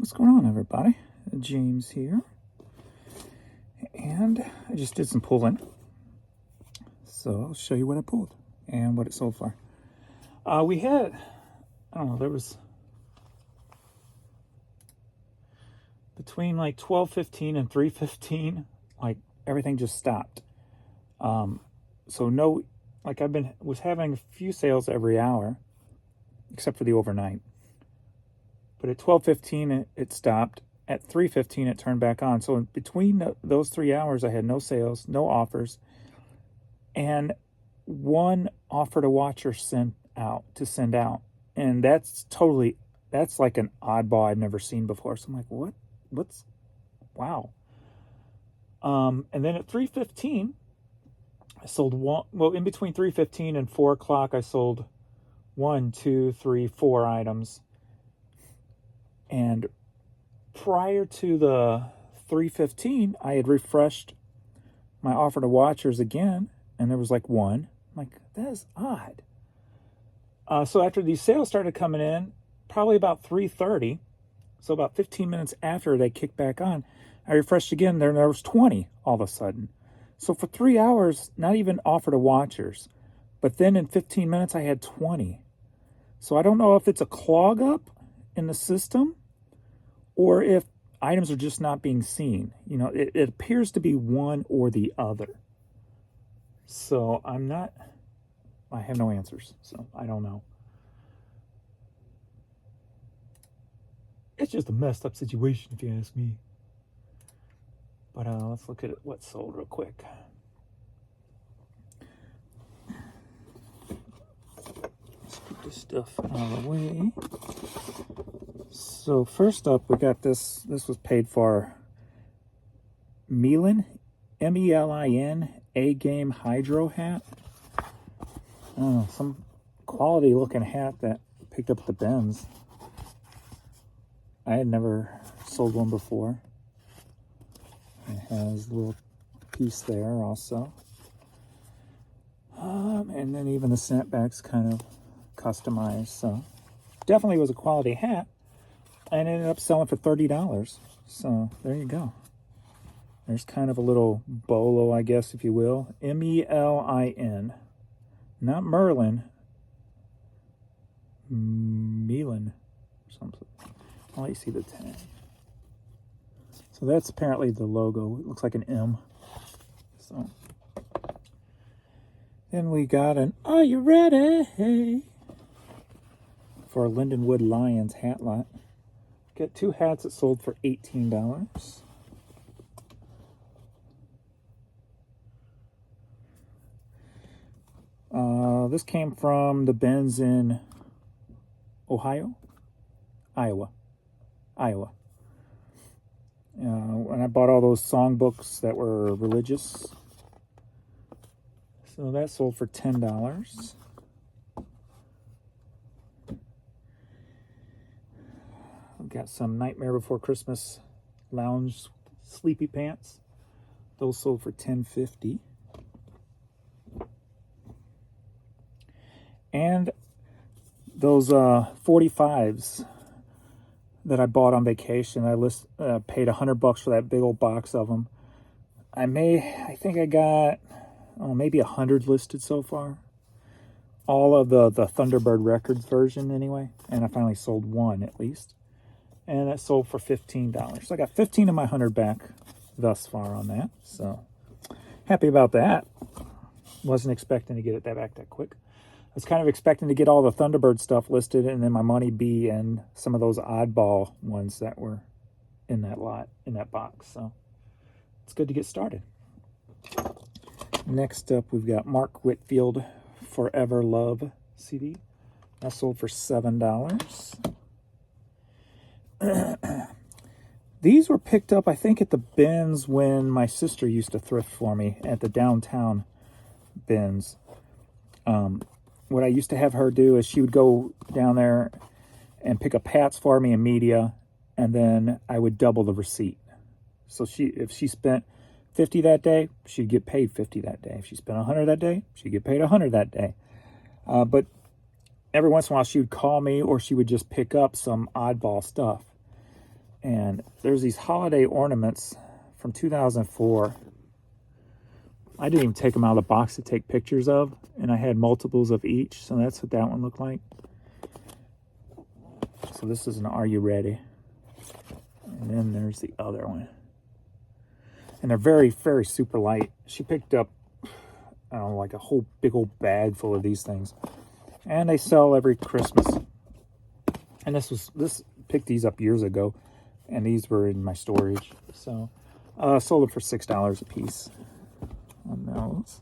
What's going on, everybody? James here. And I just did some pulling. So I'll show you what I pulled and what it sold for. We had, I don't know, there was between like 12:15 and 3:15, like everything just stopped. So no, like was having a few sales every hour, except for the overnight. But at 12:15 it stopped. At 3:15 it turned back on. So in between those 3 hours, I had no sales, no offers, and one offer to watcher send out, and that's like an oddball I've never seen before. So I'm like, wow. And then at 3:15, I sold one. Well, in between 3:15 and 4 o'clock, I sold 1, 2, 3, 4 items. And prior to the 3:15, I had refreshed my offer to watchers again, and there was like one. I'm like, that is odd. So after these sales started coming in, probably about 3:30, so about 15 minutes after they kicked back on, I refreshed again. There was 20 all of a sudden. So for 3 hours, not even offer to watchers, but then in 15 minutes, I had 20. So I don't know if it's a clog up in the system or if items are just not being seen. You know, it appears to be one or the other. So I have no answers, so I don't know. It's just a messed up situation, if you ask me. But let's look at what sold real quick. Let's put this stuff out of the way. So first up, we got this. This was paid for. Melin, M-E-L-I-N, A-Game Hydro hat. Some quality looking hat that I picked up at the Benz. I had never sold one before. It has a little piece there also. And then even the snapback's kind of customized. So definitely was a quality hat. And ended up selling for $30. So there you go. There's kind of a little bolo, I guess, if you will. M-E-L-I-N. Not Merlin. Melin or something. I'll let you see the tag. So that's apparently the logo. It looks like an M. So then we got an Are You Ready? For a Lindenwood Lions hat lot. Got 2 hats that sold for $18. This came from the Benz in Iowa. And I bought all those songbooks that were religious. So that sold for $10. I've got some Nightmare Before Christmas lounge sleepy pants. Those sold for $10.50. And those 45s that I bought on vacation, I paid $100 for that big old box of them. I think I got maybe 100 listed so far. All of the Thunderbird Records version anyway. And I finally sold one at least. And that sold for $15. So I got 15 of my 100 back thus far on that. So happy about that. Wasn't expecting to get it back that quick. I was kind of expecting to get all the Thunderbird stuff listed and then my money be in some of those oddball ones that were in that lot, in that box. So it's good to get started. Next up, we've got Mark Whitfield Forever Love CD. That sold for $7. These were picked up, I think, at the Benz when my sister used to thrift for me at the downtown Benz. What I used to have her do is she would go down there and pick up hats for me in media, and then I would double the receipt. So if she spent $50 that day, she'd get paid $50 that day. If she spent $100 that day, she'd get paid $100 that day. But every once in a while, she would call me or she would just pick up some oddball stuff. And there's these holiday ornaments from 2004. I didn't even take them out of the box to take pictures of, and I had multiples of each, so that's what that one looked like. So this is an Are You Ready? And then there's the other one. And they're very, very super light. She picked up, I don't know, like a whole big old bag full of these things. And they sell every Christmas. And this picked these up years ago, and these were in my storage. So sold them for $6 a piece on those.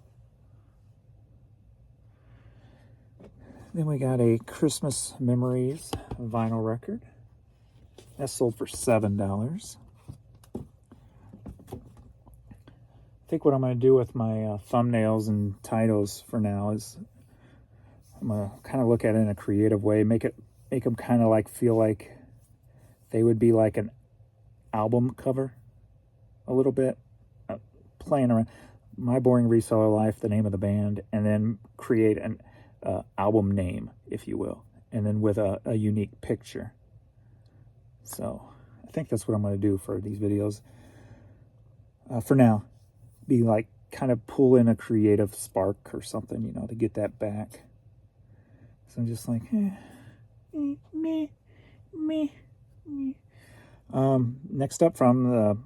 Then we got a Christmas Memories vinyl record. That sold for $7. I think what I'm going to do with my thumbnails and titles for now is I'm going to kind of look at it in a creative way, make them kind of like feel like they would be like an album cover a little bit, playing around. My Boring Reseller Life, the name of the band, and then create an album name, if you will, and then with a unique picture. So I think that's what I'm going to do for these videos. For now, be like kind of pull in a creative spark or something, you know, to get that back. So I'm just like, me. Next up from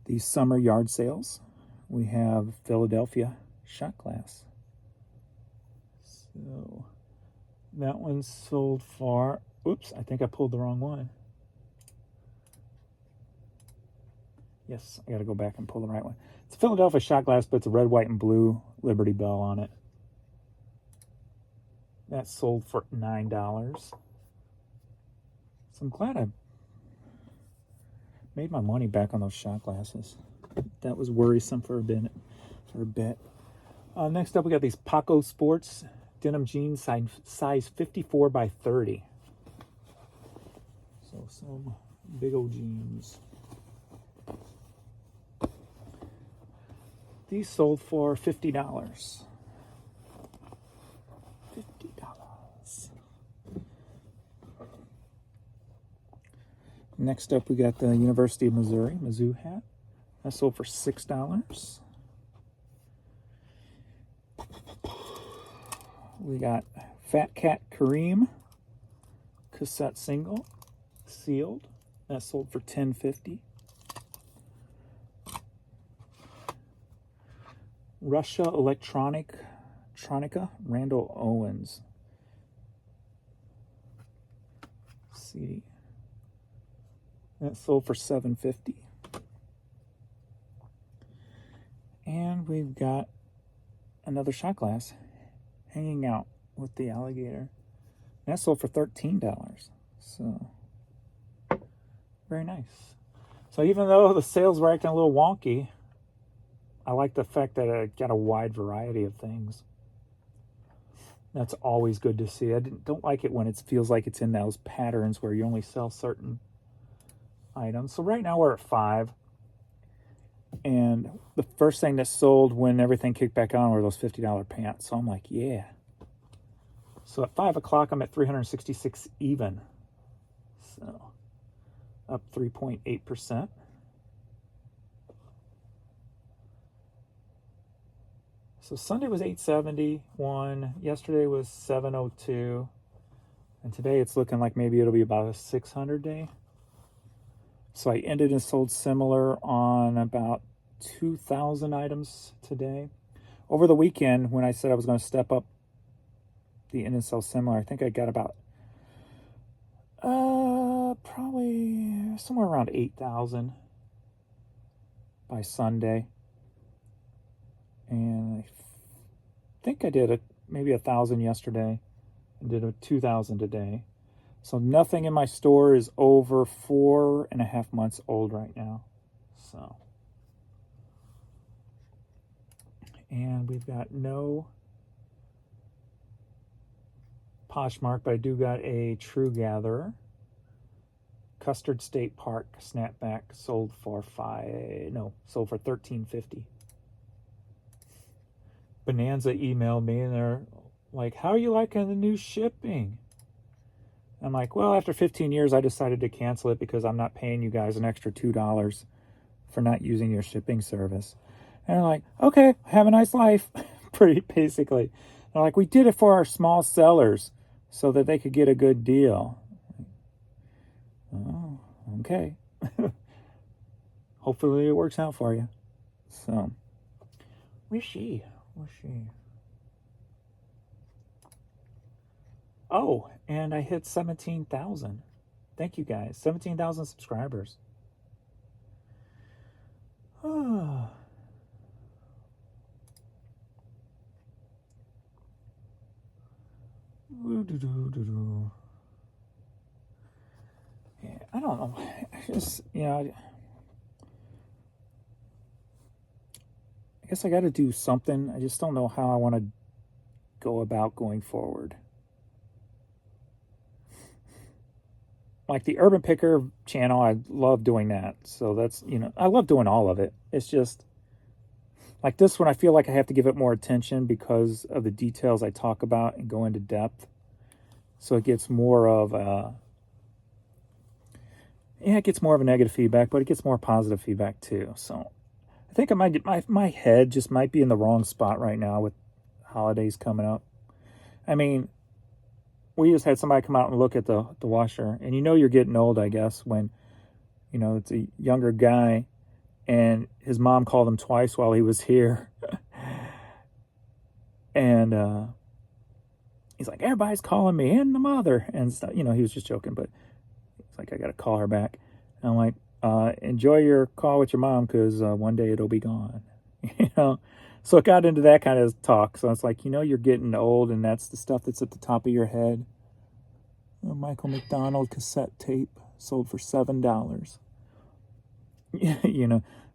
these summer yard sales, we have Philadelphia shot glass. So that one sold for, oops, I think I pulled the wrong one. Yes, I got to go back and pull the right one. It's Philadelphia shot glass, but it's a red, white, and blue Liberty Bell on it. That sold for $9. So I'm glad I made my money back on those shot glasses. That was worrisome for a bit. Next up, we got these Paco Sports denim jeans, size 54 by 30. So some big old jeans. These sold for $50. $50. Next up, we got the University of Missouri Mizzou hat. That sold for $6. We got Fat Cat Kareem cassette single, sealed. That sold for $10.50. Russia Electronica Randall Owens CD. That sold for $7.50. And we've got another shot glass, Hanging Out with the Alligator. That sold for $13. So very nice. So even though the sales were acting a little wonky, I like the fact that I got a wide variety of things. That's always good to see. I don't like it when it feels like it's in those patterns where you only sell certain items. So right now we're at 5. And the first thing that sold when everything kicked back on were those $50 pants. So I'm like, yeah. So at 5 o'clock, I'm at 366 even. So up 3.8%. So Sunday was 871, yesterday was 702, and today it's looking like maybe it'll be about a 600 day. So I ended and sold similar on about 2,000 items today. Over the weekend, when I said I was going to step up the end and sell similar, I think I got about probably somewhere around 8,000 by Sunday. And I think I did maybe 1,000 yesterday and did a 2,000 today. So nothing in my store is over 4.5 months old right now. So, and we've got no Poshmark, but I do got a True Gatherer. Custard State Park snapback sold for $13.50. Bonanza emailed me and they're like, how are you liking the new shipping? I'm like, well, after 15 years, I decided to cancel it because I'm not paying you guys an extra $2 for not using your shipping service. And they're like, okay, have a nice life, pretty basically. They're like, we did it for our small sellers so that they could get a good deal. Oh, okay. Hopefully it works out for you. So, where's she? Where's she? Oh, and I hit 17,000. Thank you guys. 17,000 subscribers. Oh. Yeah, I don't know. I just, I guess I got to do something. I just don't know how I want to go about going forward. Like the Urban Picker channel, I love doing that. So that's, I love doing all of it. It's just like this one, I feel like I have to give it more attention because of the details I talk about and go into depth. So it gets more of it gets more of a negative feedback, but it gets more positive feedback too. So I think I might get my head just might be in the wrong spot right now with holidays coming up. I mean, we just had somebody come out and look at the washer, and you're getting old, I guess, when it's a younger guy and his mom called him twice while he was here. And he's like, everybody's calling me and the mother and stuff. He was just joking, but it's like, I got to call her back. And I'm like, enjoy your call with your mom because one day it'll be gone. So it got into that kind of talk. So it's like, you're getting old, and that's the stuff that's at the top of your head. A Michael McDonald cassette tape sold for $7.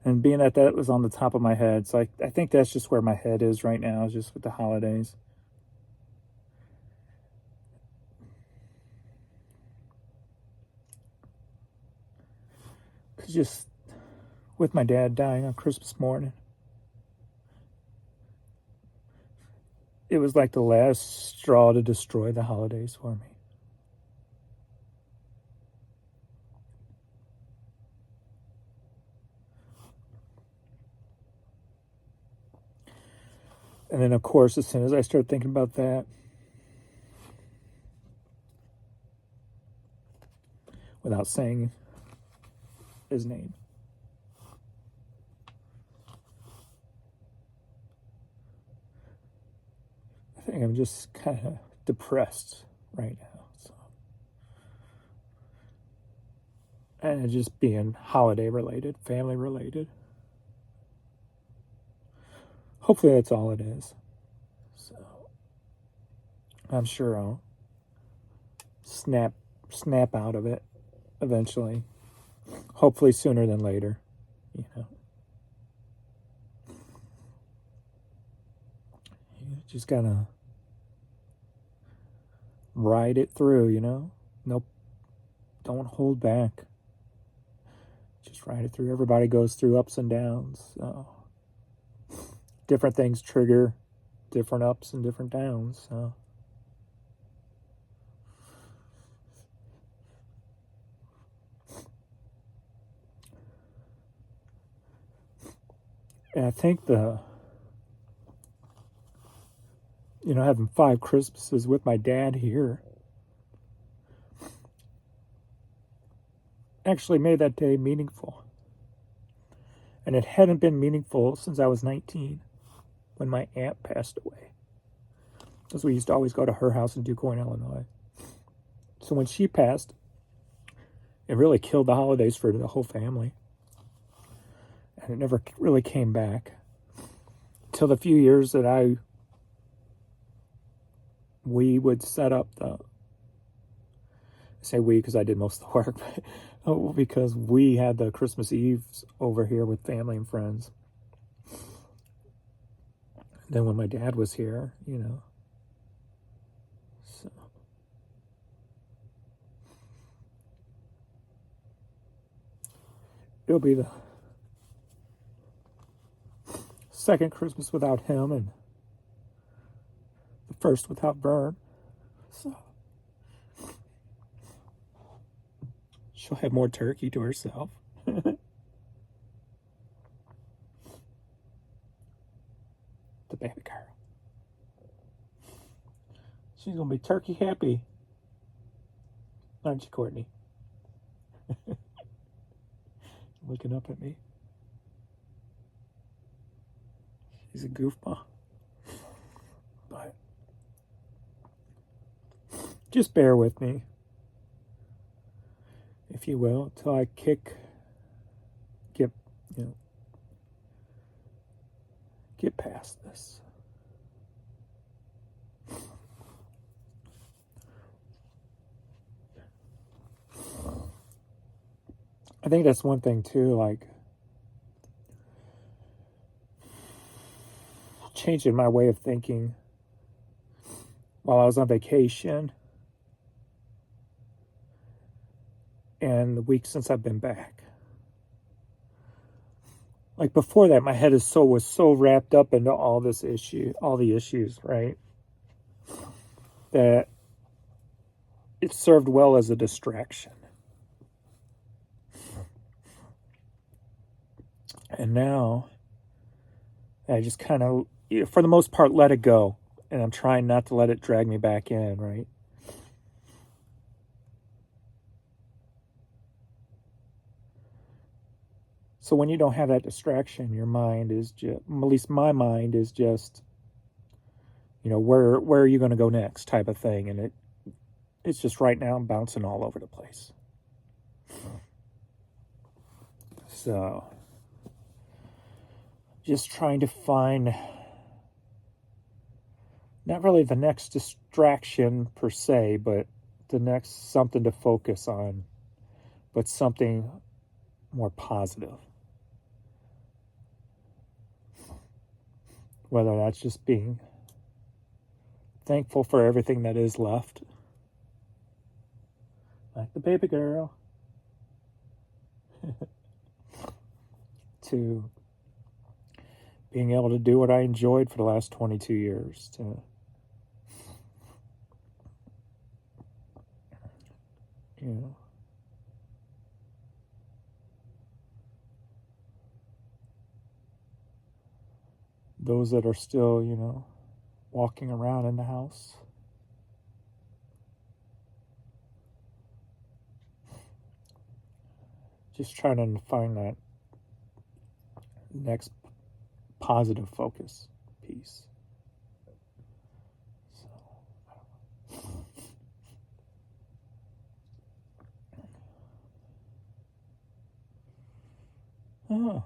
And being that was on the top of my head. So I think that's just where my head is right now, is just with the holidays. Because just with my dad dying on Christmas morning, it was like the last straw to destroy the holidays for me. And then, of course, as soon as I start thinking about that, without saying his name, I think I'm just kind of depressed right now. So. And just being holiday related, family related. Hopefully that's all it is. So I'm sure I'll snap out of it eventually. Hopefully sooner than later. You just gotta ride it through, Nope. Don't hold back. Just ride it through. Everybody goes through ups and downs. So different things trigger different ups and different downs. So and I think having 5 Christmases with my dad here actually made that day meaningful. And it hadn't been meaningful since I was 19 when my aunt passed away. Because we used to always go to her house in DuQuoin, Illinois. So when she passed, it really killed the holidays for the whole family. And it never really came back. Till the few years that we would set up I say we because I did most of the work, but because we had the Christmas Eves over here with family and friends. Then when my dad was here, so it'll be the second Christmas without him and the first without Vern. So She'll have more turkey to herself. The baby girl. She's going to be turkey happy. Aren't you, Courtney? Looking up at me. She's a goofball. But just bear with me, if you will, till I get past this. I think that's one thing too, like changing my way of thinking while I was on vacation and the week since I've been back. Like before that, my head was so wrapped up into all the issues, right? That it served well as a distraction. And now I just kind of, for the most part, let it go. And I'm trying not to let it drag me back in, right? So when you don't have that distraction, your mind is just, at least my mind is just, where are you going to go next type of thing. And it's just right now I'm bouncing all over the place. So just trying to find not really the next distraction per se, but the next something to focus on, but something more positive. Whether that's just being thankful for everything that is left, like the baby girl, to being able to do what I enjoyed for the last 22 years, to those that are still, walking around in the house. Just trying to find that next positive focus piece. Oh.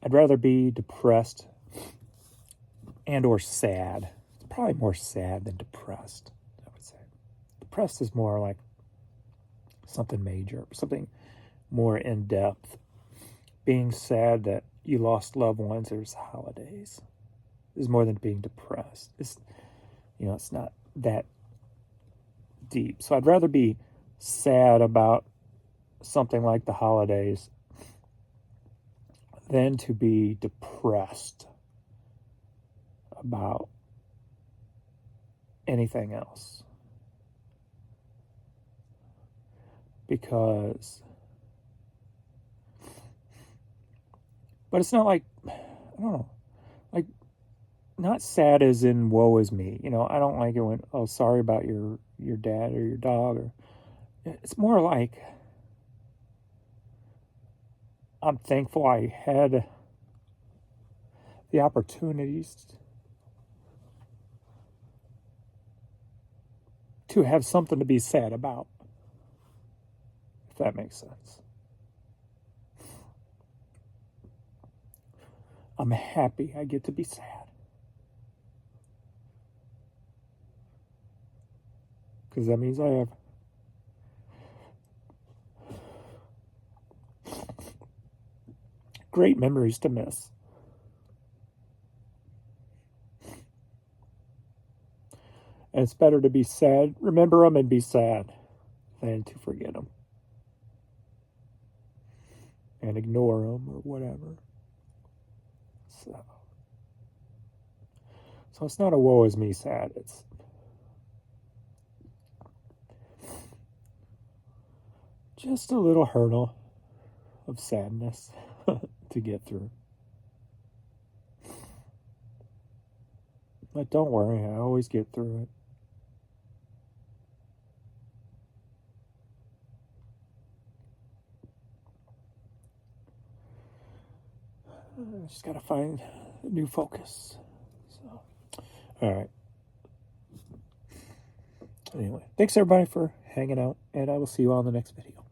I'd rather be depressed and or sad. It's probably more sad than depressed, I would say. Depressed is more like something major, something more in depth. Being sad that you lost loved ones or holidays is more than being depressed. It's not that deep. So I'd rather be sad about something like the holidays than to be depressed about anything else. But it's not like, I don't know, like, not sad as in woe is me. I don't like it when, oh, sorry about your dad or your dog. Or it's more like, I'm thankful I had the opportunities to have something to be sad about, if that makes sense. I'm happy I get to be sad. Because that means I have great memories to miss. And it's better to be sad, remember them and be sad, than to forget them and ignore them or whatever. So, So it's not a woe is me sad. It's just a little hurdle of sadness to get through. But don't worry, I always get through it. I just gotta find a new focus. So, all right. Anyway, thanks everybody for hanging out, and I will see you all in the next video.